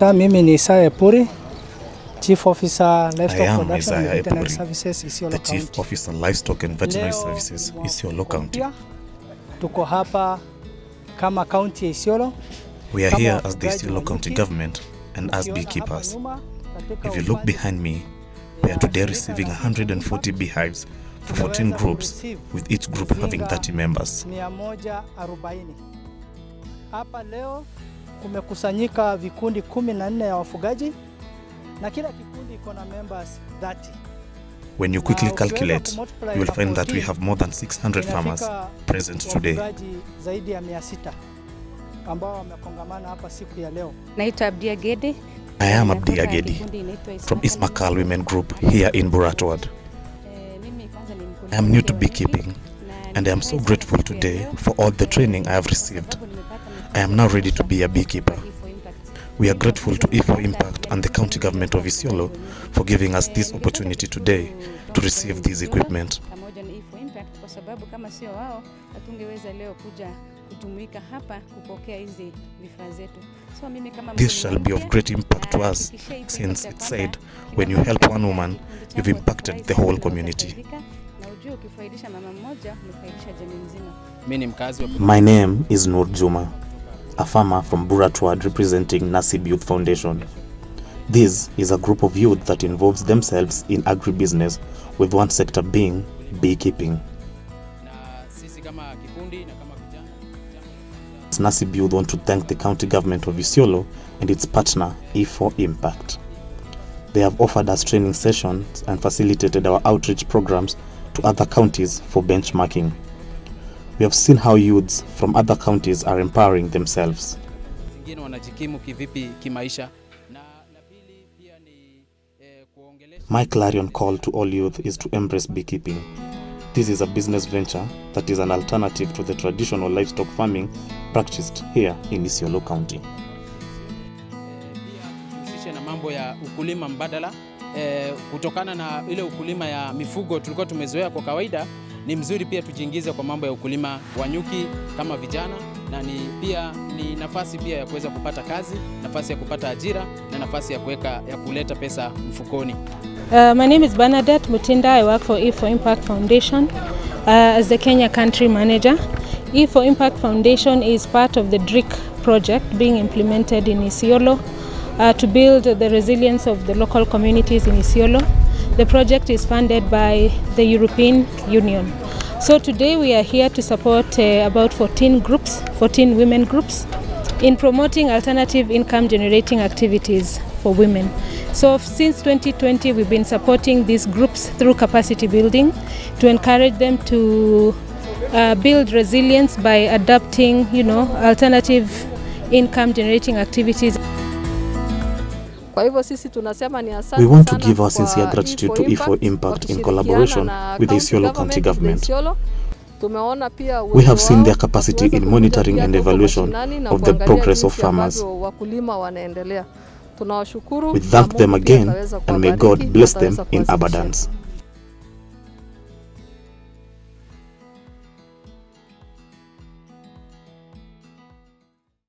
Mimi ni Isaya Puri, Chief Officer Livestock Production and Veterinary Services, Isiolo County. The Chief Officer Livestock and Veterinary Services, Isiolo County. Tuko hapa kama county ya Isiolo. We are here as the Isiolo County government and as beekeepers. If you look behind me, we are today receiving 140 beehives for 14 groups, with each group having 30 members. 140. Hapa leo kumekusanyika vikundi 14 ya wafugaji na kila kikundi iko na members 30. When you quickly calculate, you will find that we have more than 600 farmers present today. Zaidi ya 600 ambao wamekongamana hapa siku ya leo. Naitwa Abdia Gede. I am Abdia Gede from Ismakal Women Group here in Buratwad. I am new to beekeeping and I am so grateful today for all the training I have received. I am now ready to be a beekeeper. We are grateful to E4Impact and the county government of Isiolo for giving us this opportunity today to receive this equipment. This shall be of great impact to us, since it said, when you help one woman, you've impacted the whole community. My name is Nur Juma, a farmer from Buratwad representing Nasib Youth Foundation. This is a group of youth that involves themselves in agribusiness, with one sector being beekeeping. Nasib Youth want to thank the county government of Isiolo and its partner E4Impact. They have offered us training sessions and facilitated our outreach programs to other counties for benchmarking. We have seen how youths from other counties are empowering themselves. My clarion call to all youth is to embrace beekeeping. This is a business venture that is an alternative to the traditional livestock farming practiced here in Isiolo County. Na mambo ya ukulima mbadala kutokana na ile ukulima ya mifugo tulikuwa tumezoea kwa kawaida, ni mzuri pia tujiingize kwa mambo ya ukulima wa nyuki kama vijana, na ni nafasi pia ya kuweza kupata kazi, nafasi ya kupata ajira na nafasi ya kuleta pesa mfukoni. My name is Bernadette Mutinda. I work for E4Impact Foundation as the Kenya country manager. E4Impact Foundation is part of the DRIC project being implemented in Isiolo to build the resilience of the local communities in Isiolo. The project is funded by the European Union. So today we are here to support about 14 women groups in promoting alternative income generating activities for women. So since 2020 we've been supporting these groups through capacity building to encourage them to build resilience by adopting, alternative income generating activities. We want to give our sincere gratitude to E4Impact in collaboration with the Isiolo County government. We have seen their capacity in monitoring and evaluation of the progress of farmers. We thank them again and may God bless them in abundance.